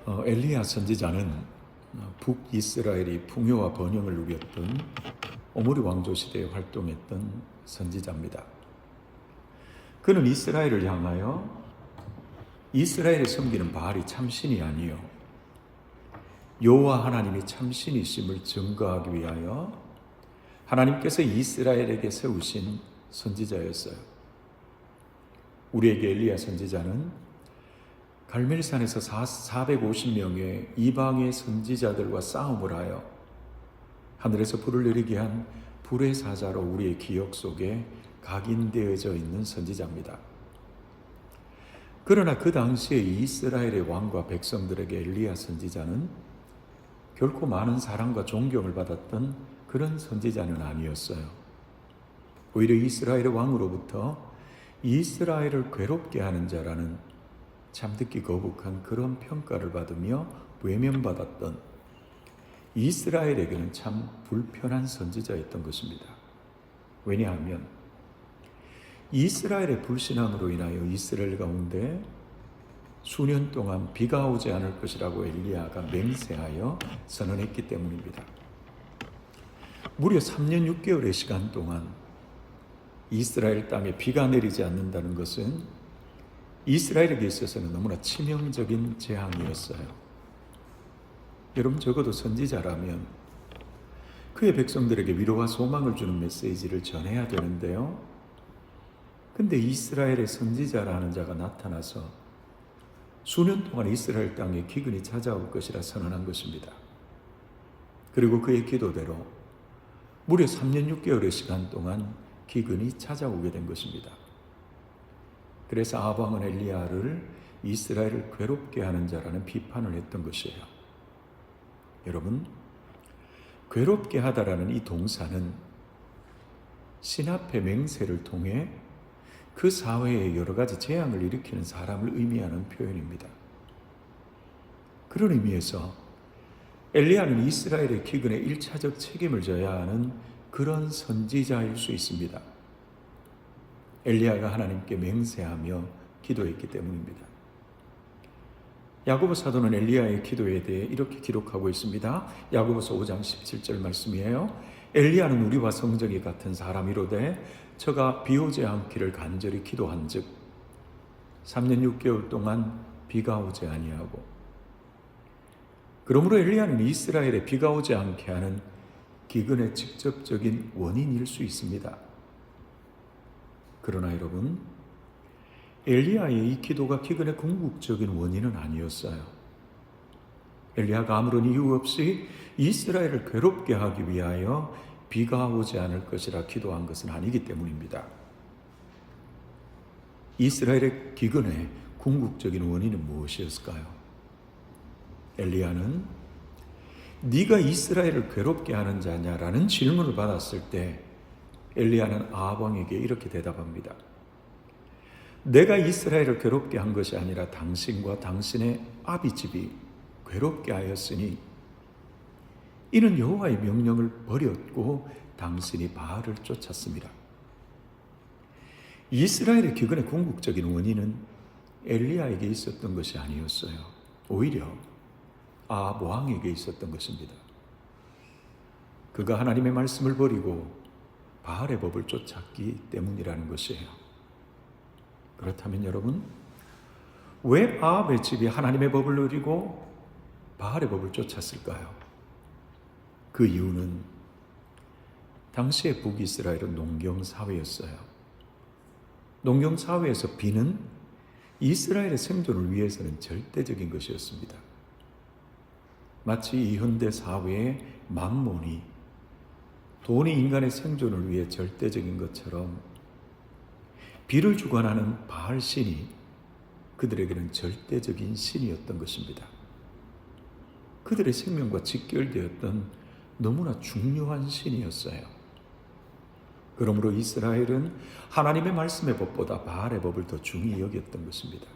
엘리야 선지자는 북이스라엘이 풍요와 번영을 누렸던 오므리 왕조 시대에 활동했던 선지자입니다. 그는 이스라엘을 향하여 이스라엘이 섬기는 바알이 참신이 아니요 여호와 하나님이 참신이심을 증거하기 위하여 하나님께서 이스라엘에게 세우신 선지자였어요. 우리에게 엘리야 선지자는 갈멜산에서 450명의 이방의 선지자들과 싸움을 하여 하늘에서 불을 내리게 한 불의 사자로 우리의 기억 속에 각인되어져 있는 선지자입니다. 그러나 그 당시에 이스라엘의 왕과 백성들에게 엘리야 선지자는 결코 많은 사랑과 존경을 받았던 그런 선지자는 아니었어요. 오히려 이스라엘의 왕으로부터 이스라엘을 괴롭게 하는 자라는 참 듣기 거북한 그런 평가를 받으며 외면받았던 이스라엘에게는 참 불편한 선지자였던 것입니다. 왜냐하면 이스라엘의 불신앙으로 인하여 이스라엘 가운데 수년 동안 비가 오지 않을 것이라고 엘리야가 맹세하여 선언했기 때문입니다. 무려 3년 6개월의 시간 동안 이스라엘 땅에 비가 내리지 않는다는 것은 이스라엘에게 있어서는 너무나 치명적인 재앙이었어요. 여러분, 적어도 선지자라면 그의 백성들에게 위로와 소망을 주는 메시지를 전해야 되는데요. 근데 이스라엘의 선지자라는 자가 나타나서 수년 동안 이스라엘 땅에 기근이 찾아올 것이라 선언한 것입니다. 그리고 그의 기도대로 무려 3년 6개월의 시간 동안 기근이 찾아오게 된 것입니다. 그래서 아합 왕은 엘리야를 이스라엘을 괴롭게 하는 자라는 비판을 했던 것이에요. 여러분, 괴롭게 하다라는 이 동사는 신 앞의 맹세를 통해 그 사회에 여러 가지 재앙을 일으키는 사람을 의미하는 표현입니다. 그런 의미에서 엘리야는 이스라엘의 기근에 1차적 책임을 져야 하는 그런 선지자일 수 있습니다. 엘리야가 하나님께 맹세하며 기도했기 때문입니다. 야고보 사도는 엘리야의 기도에 대해 이렇게 기록하고 있습니다. 야고보서 5장 17절 말씀이에요. 엘리야는 우리와 성정이 같은 사람이로되 저가 비 오지 않기를 간절히 기도한즉 3년 6개월 동안 비가 오지 아니하고, 그러므로 엘리야는 이스라엘에 비가 오지 않게 하는 기근의 직접적인 원인일 수 있습니다. 그러나 여러분, 엘리야의 이 기도가 기근의 궁극적인 원인은 아니었어요. 엘리야가 아무런 이유 없이 이스라엘을 괴롭게 하기 위하여 비가 오지 않을 것이라 기도한 것은 아니기 때문입니다. 이스라엘의 기근의 궁극적인 원인은 무엇이었을까요? 엘리야는 네가 이스라엘을 괴롭게 하는 자냐라는 질문을 받았을 때 엘리야는 아합 왕에게 이렇게 대답합니다. 내가 이스라엘을 괴롭게 한 것이 아니라 당신과 당신의 아비집이 괴롭게 하였으니 이는 여호와의 명령을 버렸고 당신이 바알을 쫓았습니다. 이스라엘의 기근의 궁극적인 원인은 엘리야에게 있었던 것이 아니었어요. 오히려 아합 왕에게 있었던 것입니다. 그가 하나님의 말씀을 버리고 바알의 법을 쫓았기 때문이라는 것이에요. 그렇다면 여러분, 왜 아합의 집이 하나님의 법을 버리고 바알의 법을 쫓았을까요? 그 이유는 당시의 북이스라엘은 농경사회였어요. 농경사회에서 비는 이스라엘의 생존을 위해서는 절대적인 것이었습니다. 마치 이 현대 사회의 만몬이 돈이 인간의 생존을 위해 절대적인 것처럼 비를 주관하는 바알 신이 그들에게는 절대적인 신이었던 것입니다. 그들의 생명과 직결되었던 너무나 중요한 신이었어요. 그러므로 이스라엘은 하나님의 말씀의 법보다 바알의 법을 더 중히 여겼던 것입니다.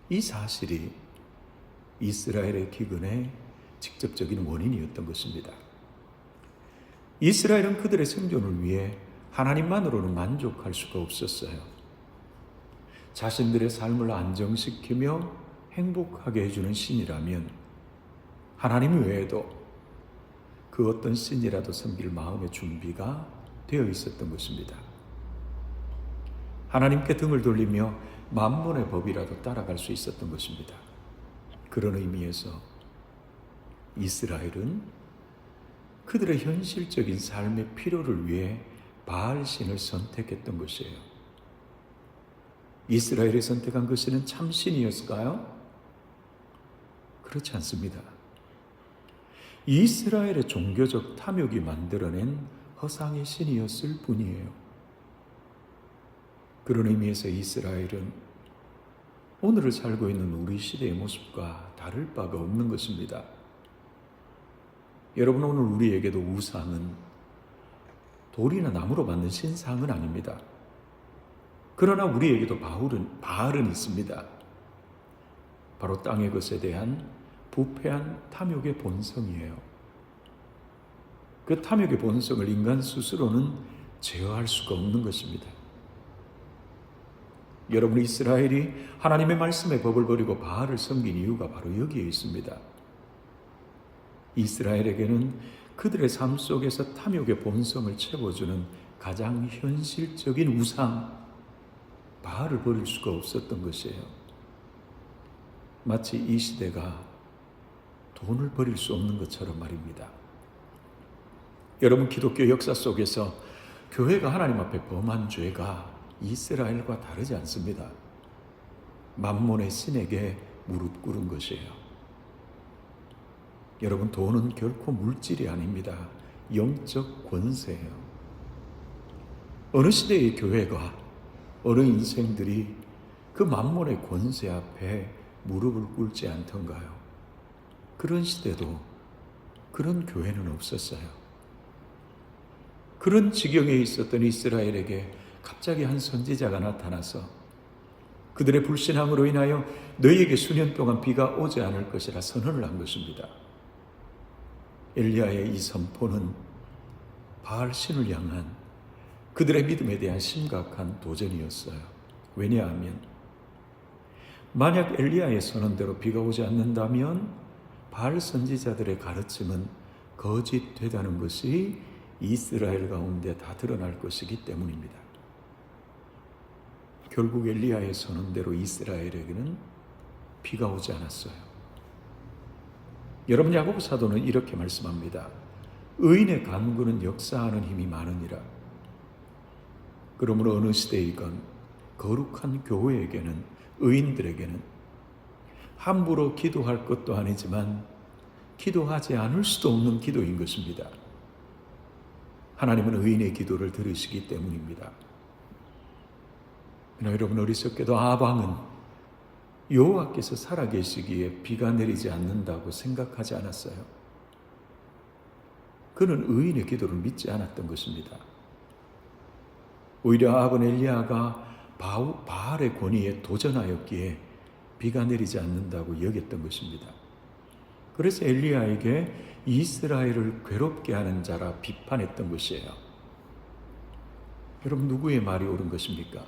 이 사실이 이스라엘의 기근의 직접적인 원인이었던 것입니다. 이스라엘은 그들의 생존을 위해 하나님만으로는 만족할 수가 없었어요. 자신들의 삶을 안정시키며 행복하게 해주는 신이라면 하나님 외에도 그 어떤 신이라도 섬길 마음의 준비가 되어 있었던 것입니다. 하나님께 등을 돌리며 만몬의 법이라도 따라갈 수 있었던 것입니다. 그런 의미에서 이스라엘은 그들의 현실적인 삶의 필요를 위해 바알신을 선택했던 것이에요. 이스라엘이 선택한 그 신은 참신이었을까요? 그렇지 않습니다. 이스라엘의 종교적 탐욕이 만들어낸 허상의 신이었을 뿐이에요. 그런 의미에서 이스라엘은 오늘을 살고 있는 우리 시대의 모습과 다를 바가 없는 것입니다. 여러분, 오늘 우리에게도 우상은 돌이나 나무로 만든 신상은 아닙니다. 그러나 우리에게도 바알은 있습니다. 바로 땅의 것에 대한 부패한 탐욕의 본성이에요. 그 탐욕의 본성을 인간 스스로는 제어할 수가 없는 것입니다. 여러분, 이스라엘이 하나님의 말씀의 법을 버리고 바알을 섬긴 이유가 바로 여기에 있습니다. 이스라엘에게는 그들의 삶 속에서 탐욕의 본성을 채워주는 가장 현실적인 우상, 바알을 버릴 수가 없었던 것이에요. 마치 이 시대가 돈을 버릴 수 없는 것처럼 말입니다. 여러분, 기독교 역사 속에서 교회가 하나님 앞에 범한 죄가 이스라엘과 다르지 않습니다. 만몬의 신에게 무릎 꿇은 것이에요. 여러분, 돈은 결코 물질이 아닙니다. 영적 권세예요. 어느 시대의 교회가, 어느 인생들이 그 만몬의 권세 앞에 무릎을 꿇지 않던가요? 그런 시대도 그런 교회는 없었어요. 그런 지경에 있었던 이스라엘에게 갑자기 한 선지자가 나타나서 그들의 불신앙으로 인하여 너희에게 수년 동안 비가 오지 않을 것이라 선언을 한 것입니다. 엘리야의 이 선포는 바알 신을 향한 그들의 믿음에 대한 심각한 도전이었어요. 왜냐하면 만약 엘리야의 선언대로 비가 오지 않는다면 바알 선지자들의 가르침은 거짓되다는 것이 이스라엘 가운데 다 드러날 것이기 때문입니다. 결국 엘리야의 선언대로 이스라엘에게는 비가 오지 않았어요. 여러분, 야고보 사도는 이렇게 말씀합니다. 의인의 간구는 역사하는 힘이 많으니라. 그러므로 어느 시대이건 거룩한 교회에게는, 의인들에게는 함부로 기도할 것도 아니지만 기도하지 않을 수도 없는 기도인 것입니다. 하나님은 의인의 기도를 들으시기 때문입니다. 그러나 여러분, 어리석게도 아방은 여호와께서 살아계시기에 비가 내리지 않는다고 생각하지 않았어요. 그는 의인의 기도를 믿지 않았던 것입니다. 오히려 아합은 엘리야가 바알의 권위에 도전하였기에 비가 내리지 않는다고 여겼던 것입니다. 그래서 엘리야에게 이스라엘을 괴롭게 하는 자라 비판했던 것이에요. 여러분, 누구의 말이 옳은 것입니까?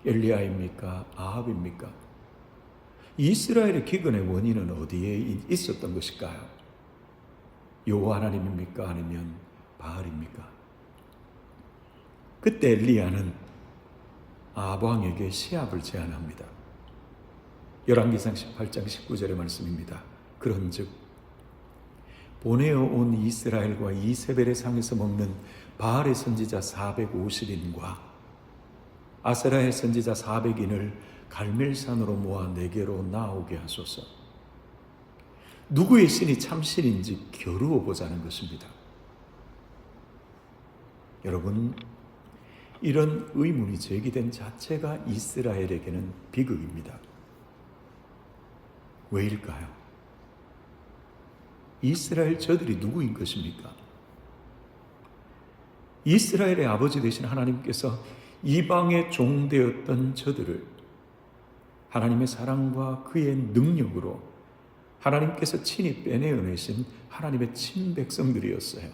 엘리야입니까? 아합입니까? 이스라엘의 기근의 원인은 어디에 있었던 것일까요? 여호와 하나님입니까? 아니면 바알입니까? 그때 엘리야는 아합 왕에게 시합을 제안합니다. 열왕기상 18장 19절의 말씀입니다. 그런즉 보내어 온 이스라엘과 이세벨의 상에서 먹는 바알의 선지자 450인과 아세라의 선지자 400인을 갈멜산으로 모아 내게로 나오게 하소서. 누구의 신이 참신인지 겨루어 보자는 것입니다. 여러분, 이런 의문이 제기된 자체가 이스라엘에게는 비극입니다. 왜일까요? 이스라엘 저들이 누구인 것입니까? 이스라엘의 아버지 되신 하나님께서 이방의 종되었던 저들을 하나님의 사랑과 그의 능력으로 하나님께서 친히 빼내어내신 하나님의 친백성들이었어요.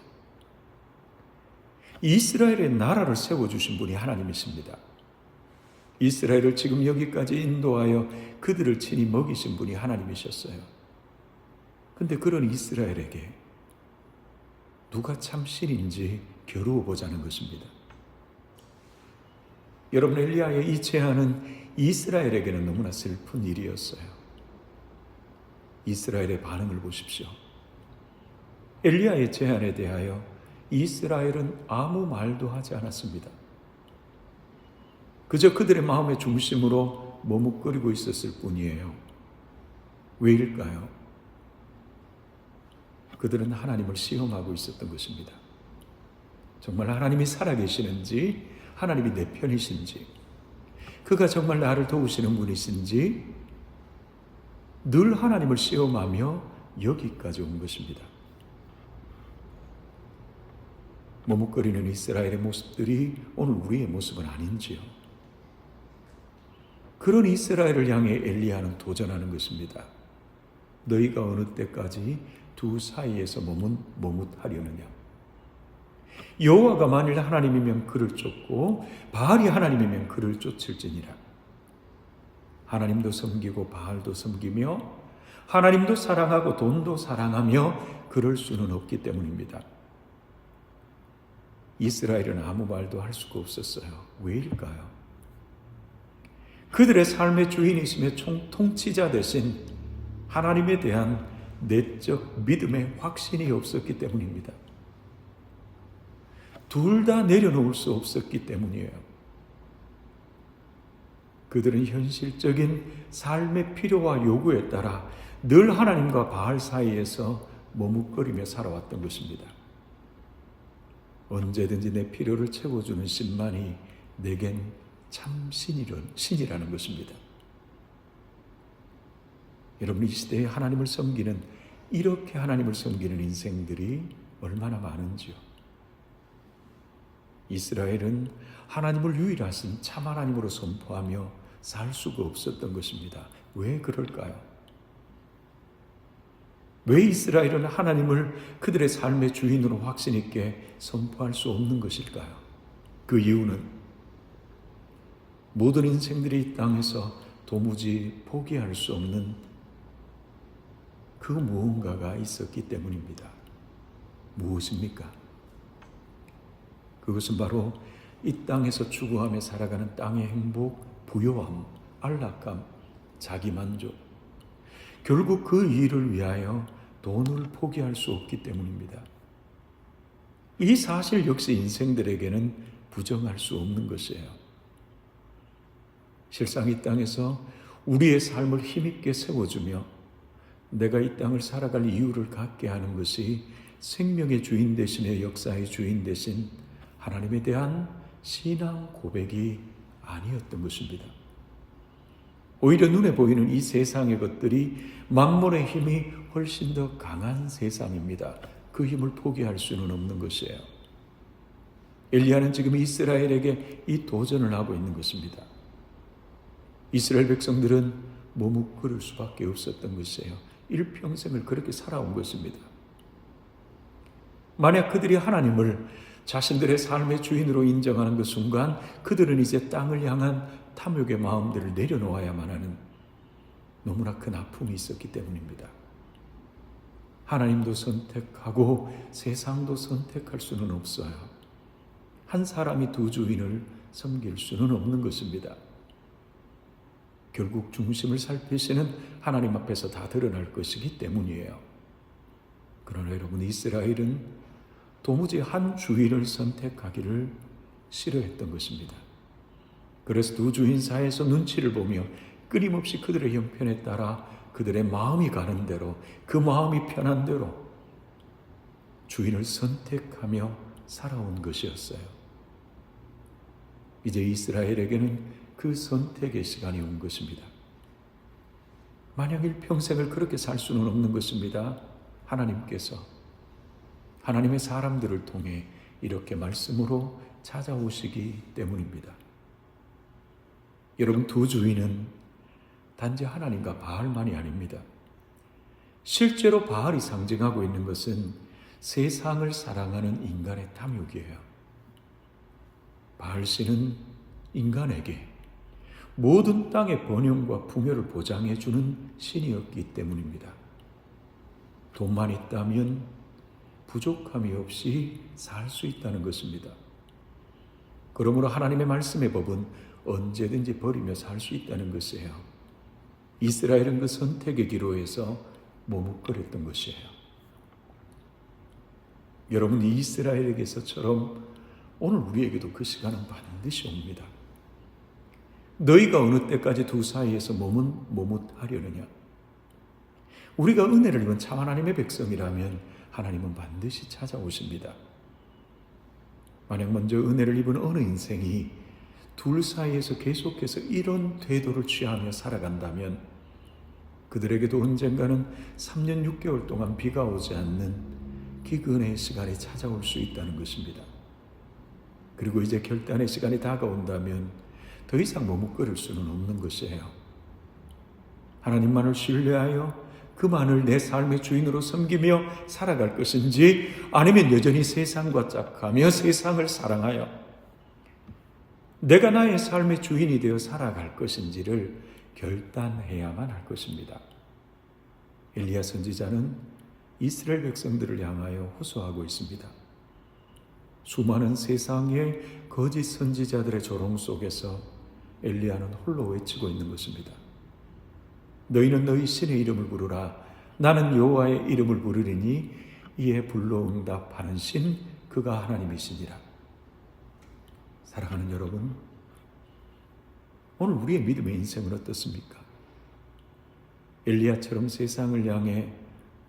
이스라엘의 나라를 세워주신 분이 하나님이십니다. 이스라엘을 지금 여기까지 인도하여 그들을 친히 먹이신 분이 하나님이셨어요. 근데 그런 이스라엘에게 누가 참 신인지 겨루어 보자는 것입니다. 여러분, 엘리야의 이 제안은 이스라엘에게는 너무나 슬픈 일이었어요. 이스라엘의 반응을 보십시오. 엘리야의 제안에 대하여 이스라엘은 아무 말도 하지 않았습니다. 그저 그들의 마음의 중심으로 머뭇거리고 있었을 뿐이에요. 왜일까요? 그들은 하나님을 시험하고 있었던 것입니다. 정말 하나님이 살아계시는지, 하나님이 내 편이신지, 그가 정말 나를 도우시는 분이신지 늘 하나님을 시험하며 여기까지 온 것입니다. 머뭇거리는 이스라엘의 모습들이 오늘 우리의 모습은 아닌지요? 그런 이스라엘을 향해 엘리야는 도전하는 것입니다. 너희가 어느 때까지 두 사이에서 머뭇하려느냐? 여호와가 만일 하나님이면 그를 쫓고 바알이 하나님이면 그를 쫓을지니라. 하나님도 섬기고 바알도 섬기며 하나님도 사랑하고 돈도 사랑하며 그럴 수는 없기 때문입니다. 이스라엘은 아무 말도 할 수가 없었어요. 왜일까요? 그들의 삶의 주인이시며 통치자 되신 하나님에 대한 내적 믿음의 확신이 없었기 때문입니다. 둘 다 내려놓을 수 없었기 때문이에요. 그들은 현실적인 삶의 필요와 요구에 따라 늘 하나님과 바알 사이에서 머뭇거리며 살아왔던 것입니다. 언제든지 내 필요를 채워주는 신만이 내겐 참 신이라는 것입니다. 여러분, 이 시대에 하나님을 섬기는, 이렇게 하나님을 섬기는 인생들이 얼마나 많은지요. 이스라엘은 하나님을 유일하신 참 하나님으로 선포하며 살 수가 없었던 것입니다. 왜 그럴까요? 왜 이스라엘은 하나님을 그들의 삶의 주인으로 확신 있게 선포할 수 없는 것일까요? 그 이유는 모든 인생들이 이 땅에서 도무지 포기할 수 없는 그 무언가가 있었기 때문입니다. 무엇입니까? 그것은 바로 이 땅에서 추구하며 살아가는 땅의 행복, 부요함, 안락감, 자기만족. 결국 그 일을 위하여 돈을 포기할 수 없기 때문입니다. 이 사실 역시 인생들에게는 부정할 수 없는 것이에요. 실상 이 땅에서 우리의 삶을 힘있게 세워주며 내가 이 땅을 살아갈 이유를 갖게 하는 것이 생명의 주인 대신의 역사의 주인 대신 하나님에 대한 신앙 고백이 아니었던 것입니다. 오히려 눈에 보이는 이 세상의 것들이 만몬의 힘이 훨씬 더 강한 세상입니다. 그 힘을 포기할 수는 없는 것이에요. 엘리야는 지금 이스라엘에게 이 도전을 하고 있는 것입니다. 이스라엘 백성들은 머뭇거릴 수밖에 없었던 것이에요. 일평생을 그렇게 살아온 것입니다. 만약 그들이 하나님을 자신들의 삶의 주인으로 인정하는 그 순간 그들은 이제 땅을 향한 탐욕의 마음들을 내려놓아야만 하는 너무나 큰 아픔이 있었기 때문입니다. 하나님도 선택하고 세상도 선택할 수는 없어요. 한 사람이 두 주인을 섬길 수는 없는 것입니다. 결국 중심을 살피시는 하나님 앞에서 다 드러날 것이기 때문이에요. 그러나 여러분, 이스라엘은 도무지 한 주인을 선택하기를 싫어했던 것입니다. 그래서 두 주인 사이에서 눈치를 보며 끊임없이 그들의 형편에 따라 그들의 마음이 가는 대로, 그 마음이 편한 대로 주인을 선택하며 살아온 것이었어요. 이제 이스라엘에게는 그 선택의 시간이 온 것입니다. 만약 일평생을 그렇게 살 수는 없는 것입니다. 하나님께서 하나님의 사람들을 통해 이렇게 말씀으로 찾아오시기 때문입니다. 여러분, 두 주인은 단지 하나님과 바알만이 아닙니다. 실제로 바알이 상징하고 있는 것은 세상을 사랑하는 인간의 탐욕이에요. 바알 신은 인간에게 모든 땅의 번영과 풍요를 보장해 주는 신이었기 때문입니다. 돈만 있다면 부족함이 없이 살 수 있다는 것입니다. 그러므로 하나님의 말씀의 법은 언제든지 버리며 살 수 있다는 것이에요. 이스라엘은 그 선택의 기로에서 머뭇거렸던 것이에요. 여러분, 이스라엘에게서처럼 오늘 우리에게도 그 시간은 반드시 옵니다. 너희가 어느 때까지 두 사이에서 머뭇하려느냐? 우리가 은혜를 입은 참 하나님의 백성이라면 하나님은 반드시 찾아오십니다. 만약 먼저 은혜를 입은 어느 인생이 둘 사이에서 계속해서 이런 태도를 취하며 살아간다면 그들에게도 언젠가는 3년 6개월 동안 비가 오지 않는 기근의 시간이 찾아올 수 있다는 것입니다. 그리고 이제 결단의 시간이 다가온다면 더 이상 머뭇거릴 수는 없는 것이에요. 하나님만을 신뢰하여 그만을 내 삶의 주인으로 섬기며 살아갈 것인지, 아니면 여전히 세상과 짝하며 세상을 사랑하여 내가 나의 삶의 주인이 되어 살아갈 것인지를 결단해야만 할 것입니다. 엘리야 선지자는 이스라엘 백성들을 향하여 호소하고 있습니다. 수많은 세상의 거짓 선지자들의 조롱 속에서 엘리야는 홀로 외치고 있는 것입니다. 너희는 너희 신의 이름을 부르라. 나는 여호와의 이름을 부르리니 이에 불러응답하는 신 그가 하나님이시니라. 사랑하는 여러분, 오늘 우리의 믿음의 인생은 어떻습니까? 엘리야처럼 세상을 향해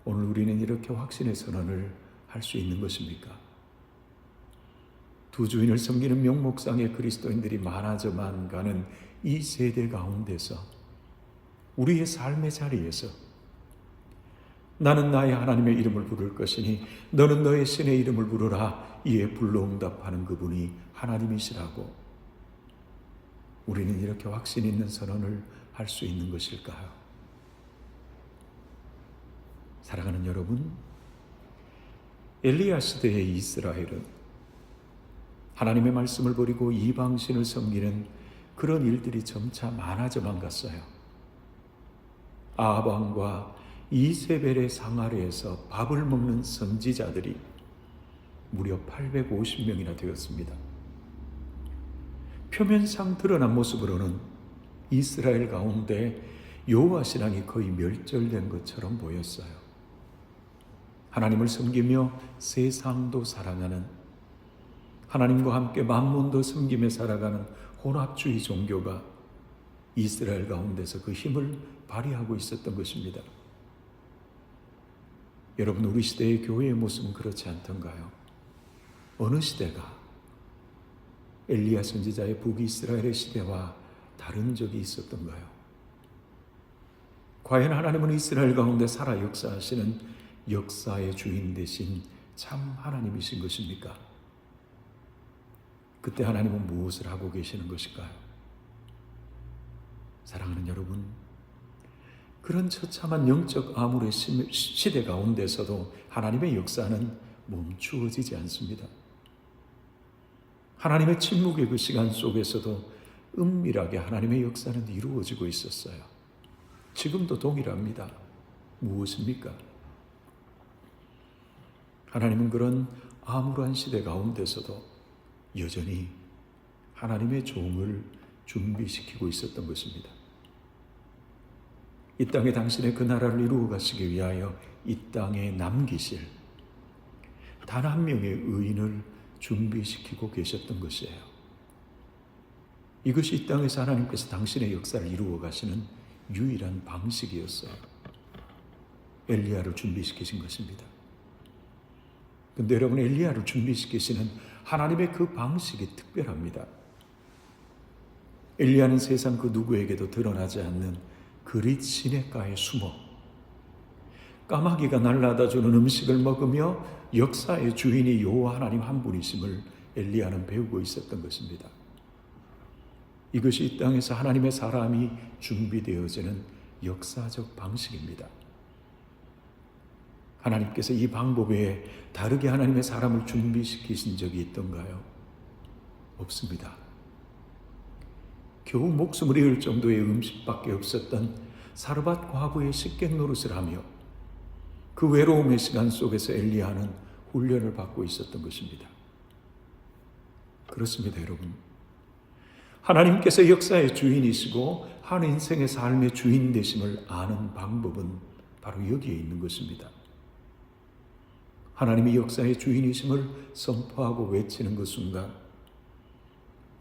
오늘 우리는 이렇게 확신의 선언을 할 수 있는 것입니까? 두 주인을 섬기는 명목상의 그리스도인들이 많아져만 가는 이 세대 가운데서 우리의 삶의 자리에서 나는 나의 하나님의 이름을 부를 것이니 너는 너의 신의 이름을 부르라. 이에 불러응답하는 그분이 하나님이시라고 우리는 이렇게 확신 있는 선언을 할 수 있는 것일까요? 사랑하는 여러분, 엘리야 시대의 이스라엘은 하나님의 말씀을 버리고 이방신을 섬기는 그런 일들이 점차 많아져만 갔어요. 아합 왕과 이세벨의 상 아래에서 밥을 먹는 선지자들이 무려 850명이나 되었습니다. 표면상 드러난 모습으로는 이스라엘 가운데 여호와 신앙이 거의 멸절된 것처럼 보였어요. 하나님을 섬기며 세상도 사랑하는, 하나님과 함께 만몬도 섬기며 살아가는 혼합주의 종교가 이스라엘 가운데서 그 힘을 발휘하고 있었던 것입니다. 여러분, 우리 시대의 교회의 모습은 그렇지 않던가요? 어느 시대가 엘리야 선지자의 북이스라엘의 시대와 다른 적이 있었던가요? 과연 하나님은 이스라엘 가운데 살아 역사하시는 역사의 주인 되신 참 하나님이신 것입니까? 그때 하나님은 무엇을 하고 계시는 것일까요? 사랑하는 여러분, 그런 처참한 영적 암울의 시대 가운데서도 하나님의 역사는 멈추어지지 않습니다. 하나님의 침묵의 그 시간 속에서도 은밀하게 하나님의 역사는 이루어지고 있었어요. 지금도 동일합니다. 무엇입니까? 하나님은 그런 암울한 시대 가운데서도 여전히 하나님의 종을 준비시키고 있었던 것입니다. 이 땅에 당신의 그 나라를 이루어 가시기 위하여 이 땅에 남기실 단 한 명의 의인을 준비시키고 계셨던 것이에요. 이것이 이 땅에서 하나님께서 당신의 역사를 이루어 가시는 유일한 방식이었어요. 엘리야를 준비시키신 것입니다. 그런데 여러분, 엘리야를 준비시키시는 하나님의 그 방식이 특별합니다. 엘리야는 세상 그 누구에게도 드러나지 않는 그릿 시냇가에 숨어 까마귀가 날라다 주는 음식을 먹으며 역사의 주인이 여호와 하나님 한 분이심을 엘리야는 배우고 있었던 것입니다. 이것이 이 땅에서 하나님의 사람이 준비되어지는 역사적 방식입니다. 하나님께서 이 방법 외에 다르게 하나님의 사람을 준비시키신 적이 있던가요? 없습니다. 겨우 목숨을 잃을 정도의 음식밖에 없었던 사르밧 과부의 식객 노릇을 하며 그 외로움의 시간 속에서 엘리야는 훈련을 받고 있었던 것입니다. 그렇습니다, 여러분. 하나님께서 역사의 주인이시고 한 인생의 삶의 주인 되심을 아는 방법은 바로 여기에 있는 것입니다. 하나님이 역사의 주인이심을 선포하고 외치는 그 순간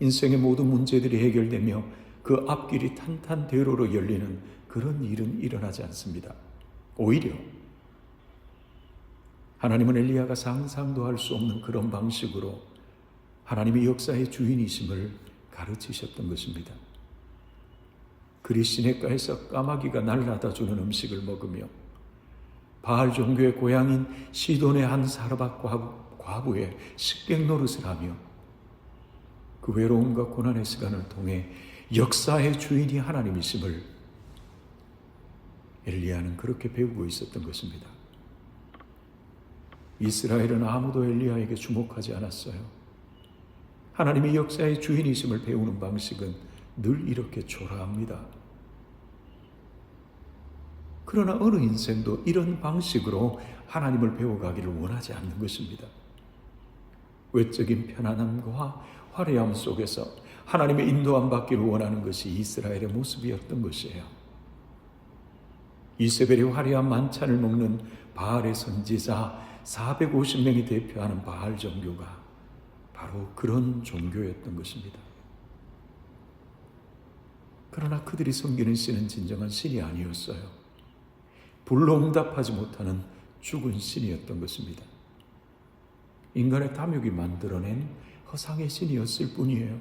인생의 모든 문제들이 해결되며 그 앞길이 탄탄대로로 열리는 그런 일은 일어나지 않습니다. 오히려 하나님은 엘리야가 상상도 할 수 없는 그런 방식으로 하나님이 역사의 주인이심을 가르치셨던 것입니다. 그리 시냇가에서 까마귀가 날라다 주는 음식을 먹으며 바알 종교의 고향인 시돈의 한 사르밧 과부의 식객 노릇을 하며 그 외로움과 고난의 시간을 통해 역사의 주인이 하나님이심을 엘리야는 그렇게 배우고 있었던 것입니다. 이스라엘은 아무도 엘리야에게 주목하지 않았어요. 하나님이 역사의 주인이심을 배우는 방식은 늘 이렇게 초라합니다. 그러나 어느 인생도 이런 방식으로 하나님을 배워가기를 원하지 않는 것입니다. 외적인 편안함과 화려함 속에서 하나님의 인도함 받기를 원하는 것이 이스라엘의 모습이었던 것이에요. 이세벨이 화려한 만찬을 먹는 바알의 선지자 450명이 대표하는 바알 종교가 바로 그런 종교였던 것입니다. 그러나 그들이 섬기는 신은 진정한 신이 아니었어요. 불로 응답하지 못하는 죽은 신이었던 것입니다. 인간의 탐욕이 만들어낸 허상의 신이었을 뿐이에요.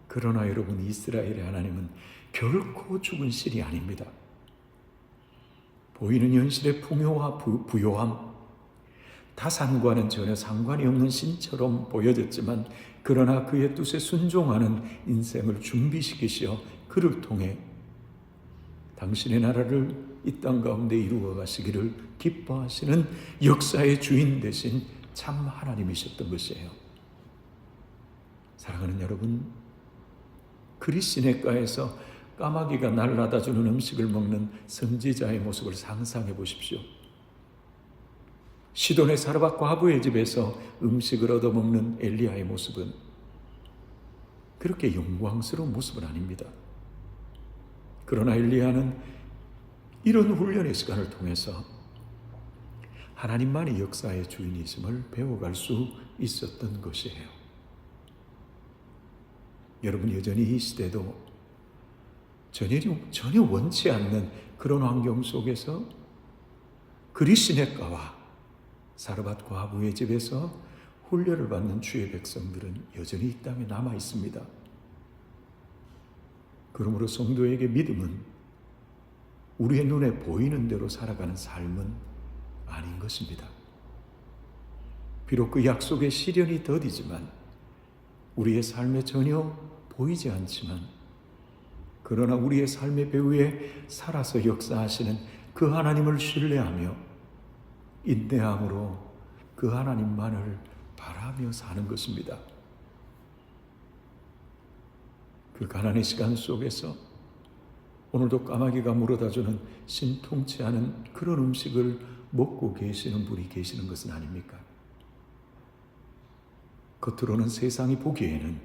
그러나 여러분, 이스라엘의 하나님은 결코 죽은 신이 아닙니다. 보이는 현실의 풍요와 부요함, 타산과는 전혀 상관이 없는 신처럼 보여졌지만 그러나 그의 뜻에 순종하는 인생을 준비시키시어 그를 통해 당신의 나라를 이 땅 가운데 이루어 가시기를 기뻐하시는 역사의 주인 되신 참 하나님이셨던 것이에요. 사랑하는 여러분, 그리 시냇가에서 까마귀가 날라다 주는 음식을 먹는 선지자의 모습을 상상해 보십시오. 시돈의 사르밧 과부의 집에서 음식을 얻어먹는 엘리야의 모습은 그렇게 영광스러운 모습은 아닙니다. 그러나 엘리야는 이런 훈련의 시간을 통해서 하나님만이 역사의 주인이심을 배워갈 수 있었던 것이에요. 여러분, 여전히 이 시대도 전혀 원치 않는 그런 환경 속에서 그리 시냇가와 사르밧 과부의 집에서 훈련을 받는 주의 백성들은 여전히 이 땅에 남아 있습니다. 그러므로 성도에게 믿음은 우리의 눈에 보이는 대로 살아가는 삶은 아닌 것입니다. 비록 그 약속의 시련이 더디지만 우리의 삶에 전혀 보이지 않지만 그러나 우리의 삶의 배후에 살아서 역사하시는 그 하나님을 신뢰하며 인내함으로 그 하나님만을 바라며 사는 것입니다. 그 가난의 시간 속에서 오늘도 까마귀가 물어다주는 신통치 않은 그런 음식을 먹고 계시는 분이 계시는 것은 아닙니까? 겉으로는 세상이 보기에는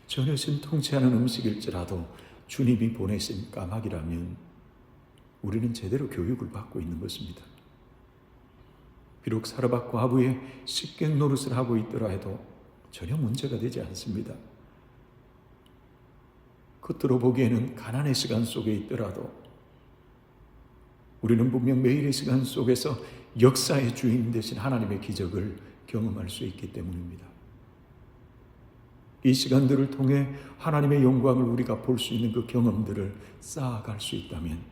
전혀 신통치 않은 음식일지라도 주님이 보내신 까마귀라면 우리는 제대로 교육을 받고 있는 것입니다. 비록 사르밧 과부의 식객 노릇을 하고 있더라 해도 전혀 문제가 되지 않습니다. 겉으로 보기에는 가난의 시간 속에 있더라도 우리는 분명 매일의 시간 속에서 역사의 주인 되신 하나님의 기적을 경험할 수 있기 때문입니다. 이 시간들을 통해 하나님의 영광을 우리가 볼 수 있는 그 경험들을 쌓아갈 수 있다면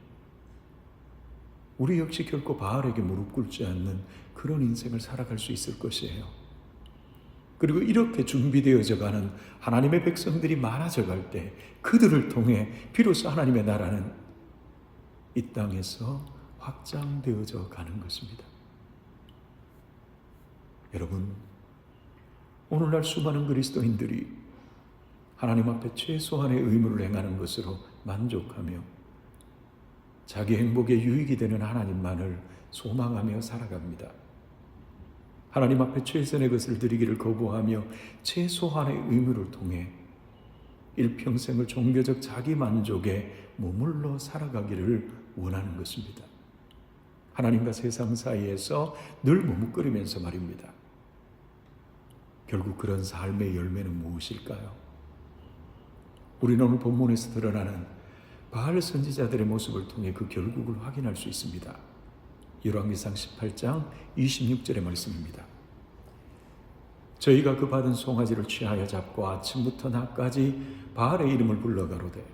우리 역시 결코 바알에게 무릎 꿇지 않는 그런 인생을 살아갈 수 있을 것이에요. 그리고 이렇게 준비되어져 가는 하나님의 백성들이 많아져 갈 때 그들을 통해 비로소 하나님의 나라는 이 땅에서 확장되어져 가는 것입니다. 여러분, 오늘날 수많은 그리스도인들이 하나님 앞에 최소한의 의무를 행하는 것으로 만족하며 자기 행복에 유익이 되는 하나님만을 소망하며 살아갑니다. 하나님 앞에 최선의 것을 드리기를 거부하며 최소한의 의무를 통해 일평생을 종교적 자기 만족에 머물러 살아가기를 원하는 것입니다. 하나님과 세상 사이에서 늘 머뭇거리면서 말입니다. 결국 그런 삶의 열매는 무엇일까요? 우리는 오늘 본문에서 드러나는 바알 선지자들의 모습을 통해 그 결국을 확인할 수 있습니다. 열왕기상 18장 26절의 말씀입니다. 저희가 그 받은 송아지를 취하여 잡고 아침부터 낮까지 바알의 이름을 불러 가로되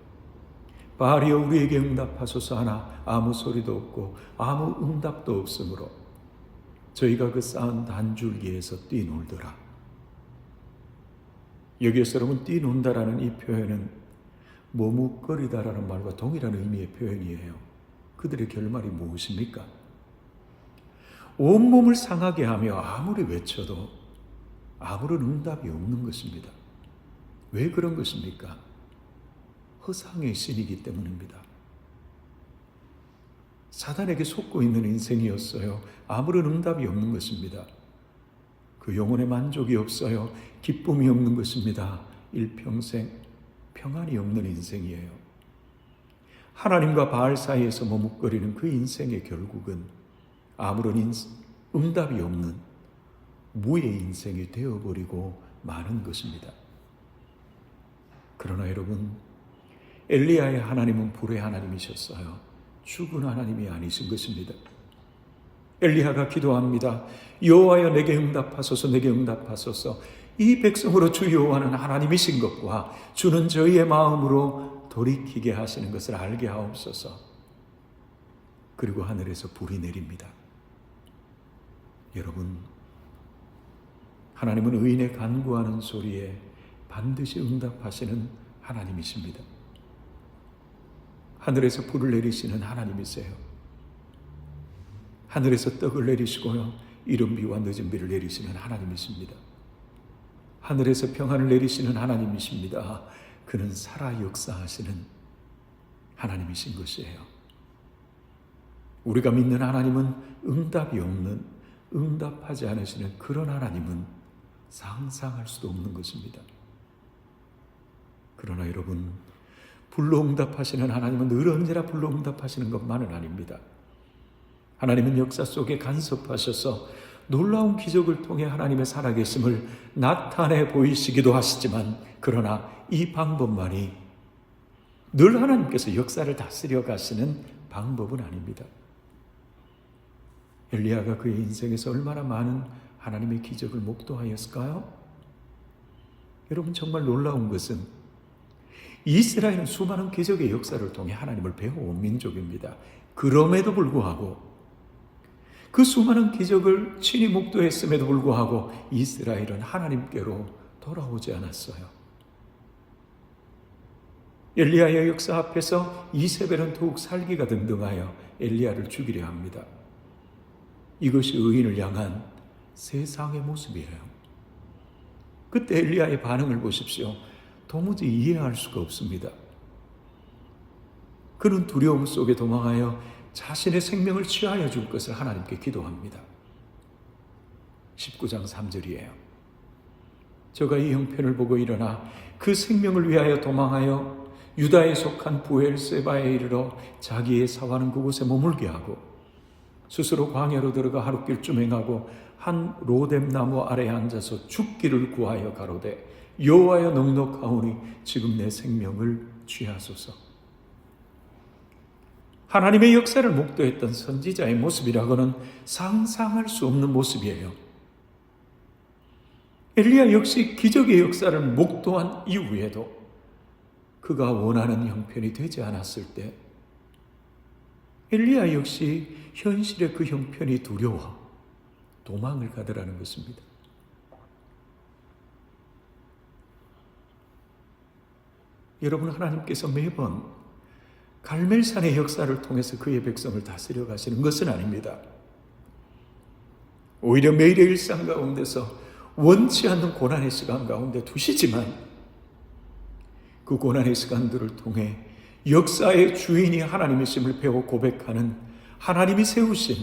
바알이여 우리에게 응답하소서 하나 아무 소리도 없고 아무 응답도 없으므로 저희가 그 쌓은 단줄기에서 뛰놀더라. 여기에서 여러분 뛰논다라는 이 표현은 머뭇거리다라는 말과 동일한 의미의 표현이에요. 그들의 결말이 무엇입니까? 온몸을 상하게 하며 아무리 외쳐도 아무런 응답이 없는 것입니다. 왜 그런 것입니까? 허상의 신이기 때문입니다. 사단에게 속고 있는 인생이었어요. 아무런 응답이 없는 것입니다. 그 영혼의 만족이 없어요. 기쁨이 없는 것입니다. 일평생 평안이 없는 인생이에요. 하나님과 바알 사이에서 머뭇거리는 그 인생의 결국은 아무런 응답이 없는 무의 인생이 되어버리고 마는 것입니다. 그러나 여러분, 엘리야의 하나님은 불의 하나님이셨어요. 죽은 하나님이 아니신 것입니다. 엘리야가 기도합니다. 여호와여 내게 응답하소서, 내게 응답하소서. 이 백성으로 주 여호와는 하나님이신 것과 주는 저희의 마음으로 돌이키게 하시는 것을 알게 하옵소서. 그리고 하늘에서 불이 내립니다. 여러분, 하나님은 의인의 간구하는 소리에 반드시 응답하시는 하나님이십니다. 하늘에서 불을 내리시는 하나님이세요. 하늘에서 떡을 내리시고요, 이른 비와 늦은 비를 내리시는 하나님이십니다. 하늘에서 평안을 내리시는 하나님이십니다. 그는 살아 역사하시는 하나님이신 것이에요. 우리가 믿는 하나님은 응답이 없는, 응답하지 않으시는 그런 하나님은 상상할 수도 없는 것입니다. 그러나 여러분, 불로 응답하시는 하나님은 늘 언제나 불로 응답하시는 것만은 아닙니다. 하나님은 역사 속에 간섭하셔서 놀라운 기적을 통해 하나님의 살아계심을 나타내 보이시기도 하시지만, 그러나 이 방법만이 늘 하나님께서 역사를 다스려 가시는 방법은 아닙니다. 엘리야가 그의 인생에서 얼마나 많은 하나님의 기적을 목도하였을까요? 여러분, 정말 놀라운 것은 이스라엘은 수많은 기적의 역사를 통해 하나님을 배워온 민족입니다. 그럼에도 불구하고, 그 수많은 기적을 친히 목도했음에도 불구하고 이스라엘은 하나님께로 돌아오지 않았어요. 엘리야의 역사 앞에서 이세벨은 더욱 살기가 등등하여 엘리야를 죽이려 합니다. 이것이 의인을 향한 세상의 모습이에요. 그때 엘리야의 반응을 보십시오. 도무지 이해할 수가 없습니다. 그는 두려움 속에 도망하여 자신의 생명을 취하여 줄 것을 하나님께 기도합니다. 19장 3절이에요. 저가 이 형편을 보고 일어나 그 생명을 위하여 도망하여 유다에 속한 부엘세바에 이르러 자기의 사와는 그곳에 머물게 하고 스스로 광야로 들어가 하룻길쯤 행하고 한 로뎀나무 아래에 앉아서 죽기를 구하여 가로되 여호와여 넉넉하오니 지금 내 생명을 취하소서. 하나님의 역사를 목도했던 선지자의 모습이라고는 상상할 수 없는 모습이에요. 엘리야 역시 기적의 역사를 목도한 이후에도 그가 원하는 형편이 되지 않았을 때 엘리야 역시 현실의 그 형편이 두려워 도망을 가더라는 것입니다. 여러분, 하나님께서 매번 갈멜산의 역사를 통해서 그의 백성을 다스려 가시는 것은 아닙니다. 오히려 매일의 일상 가운데서 원치 않는 고난의 시간 가운데 두시지만 그 고난의 시간들을 통해 역사의 주인이 하나님이심을 배워 고백하는 하나님이 세우신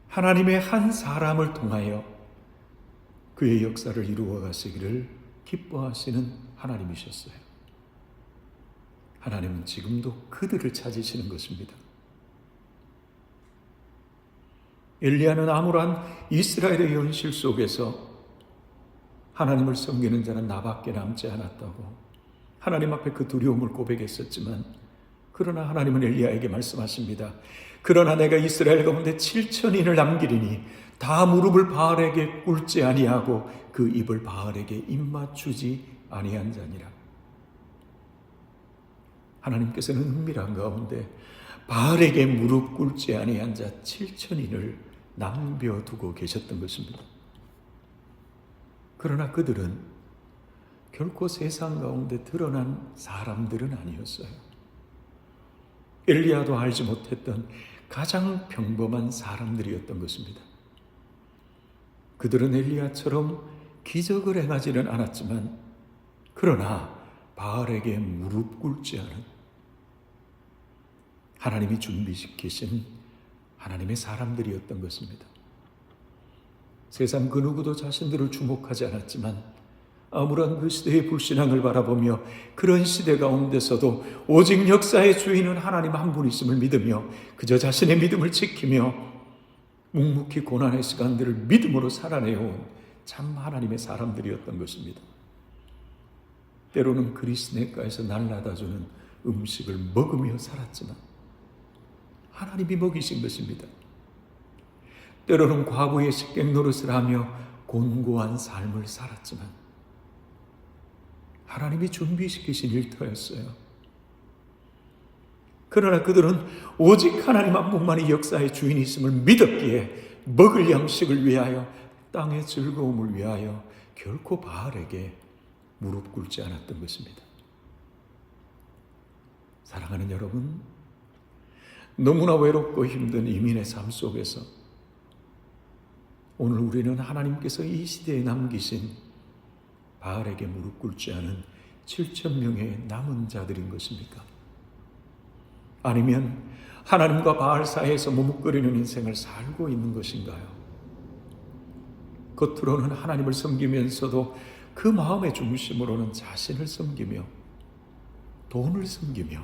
하나님의 한 사람을 통하여 그의 역사를 이루어 가시기를 기뻐하시는 하나님이셨어요. 하나님은 지금도 그들을 찾으시는 것입니다. 엘리야는 암울한 이스라엘의 현실 속에서 하나님을 섬기는 자는 나밖에 남지 않았다고 하나님 앞에 그 두려움을 고백했었지만, 그러나 하나님은 엘리야에게 말씀하십니다. 그러나 내가 이스라엘 가운데 7,000인을 남기리니 다 무릎을 바알에게 꿇지 아니하고 그 입을 바알에게 입맞추지 아니한 자니라. 하나님께서는 은밀한 가운데 바알에게 무릎 꿇지 아니한 자 7,000인을 남겨두고 계셨던 것입니다. 그러나 그들은 결코 세상 가운데 드러난 사람들은 아니었어요. 엘리야도 알지 못했던 가장 평범한 사람들이었던 것입니다. 그들은 엘리야처럼 기적을 행하지는 않았지만, 그러나 바알에게 무릎 꿇지 않은 하나님이 준비시키신 하나님의 사람들이었던 것입니다. 세상 그 누구도 자신들을 주목하지 않았지만, 암울한 그 시대의 불신앙을 바라보며 그런 시대 가운데서도 오직 역사의 주인은 하나님 한 분이심을 믿으며 그저 자신의 믿음을 지키며 묵묵히 고난의 시간들을 믿음으로 살아내온 참 하나님의 사람들이었던 것입니다. 때로는 그리스네가에서 날라다주는 음식을 먹으며 살았지만 하나님이 먹이신 것입니다. 때로는 과부의 식객 노릇을 하며 곤고한 삶을 살았지만 하나님이 준비시키신 일터였어요. 그러나 그들은 오직 하나님 한 분만이 역사의 주인이심을 믿었기에 먹을 양식을 위하여, 땅의 즐거움을 위하여 결코 바알에게 무릎 꿇지 않았던 것입니다. 사랑하는 여러분, 너무나 외롭고 힘든 이민의 삶 속에서 오늘 우리는 하나님께서 이 시대에 남기신 바알에게 무릎 꿇지 않은 7,000명의 남은 자들인 것입니까? 아니면 하나님과 바알 사이에서 머뭇거리는 인생을 살고 있는 것인가요? 겉으로는 하나님을 섬기면서도 그 마음의 중심으로는 자신을 섬기며 돈을 섬기며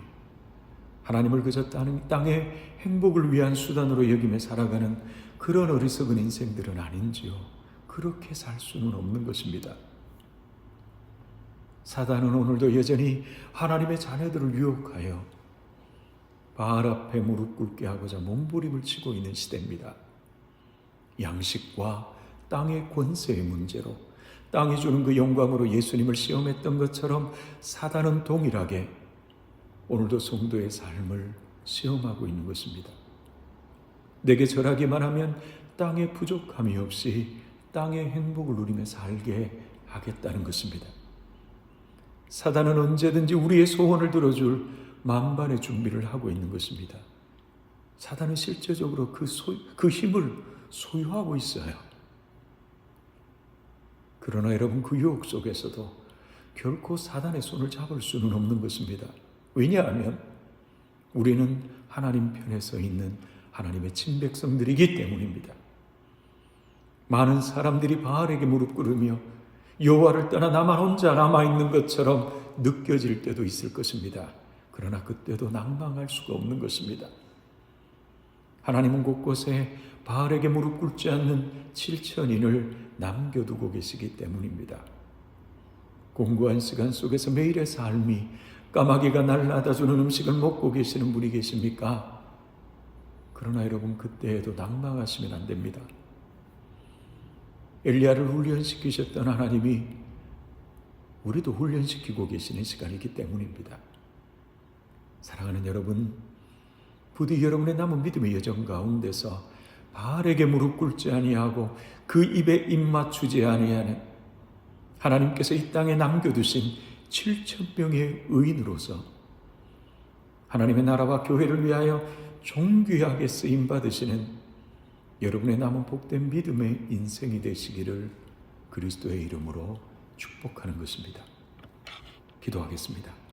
하나님을 그저 땅의 행복을 위한 수단으로 여기며 살아가는 그런 어리석은 인생들은 아닌지요? 그렇게 살 수는 없는 것입니다. 사단은 오늘도 여전히 하나님의 자녀들을 유혹하여 바알 앞에 무릎 꿇게 하고자 몸부림을 치고 있는 시대입니다. 양식과 땅의 권세의 문제로 땅이 주는 그 영광으로 예수님을 시험했던 것처럼 사단은 동일하게 오늘도 성도의 삶을 시험하고 있는 것입니다. 내게 절하기만 하면 땅에 부족함이 없이 땅의 행복을 누리며 살게 하겠다는 것입니다. 사단은 언제든지 우리의 소원을 들어줄 만반의 준비를 하고 있는 것입니다. 사단은 실제적으로 그 힘을 소유하고 있어요. 그러나 여러분, 그 유혹 속에서도 결코 사단의 손을 잡을 수는 없는 것입니다. 왜냐하면 우리는 하나님 편에 서 있는 하나님의 친백성들이기 때문입니다. 많은 사람들이 바알에게 무릎 꿇으며 여호와를 떠나 나만 혼자 남아있는 것처럼 느껴질 때도 있을 것입니다. 그러나 그때도 낭망할 수가 없는 것입니다. 하나님은 곳곳에 바알에게 무릎 꿇지 않는 7,000인을 남겨두고 계시기 때문입니다. 공고한 시간 속에서 매일의 삶이 까마귀가 날라다주는 음식을 먹고 계시는 분이 계십니까? 그러나 여러분, 그때에도 낭망하시면 안 됩니다. 엘리야를 훈련시키셨던 하나님이 우리도 훈련시키고 계시는 시간이기 때문입니다. 사랑하는 여러분, 부디 여러분의 남은 믿음의 여정 가운데서 바알에게 무릎 꿇지 아니하고 그 입에 입 맞추지 아니하는 하나님께서 이 땅에 남겨두신 7,000명의 의인으로서 하나님의 나라와 교회를 위하여 존귀하게 쓰임받으시는 여러분의 남은 복된 믿음의 인생이 되시기를 그리스도의 이름으로 축복하는 것입니다. 기도하겠습니다.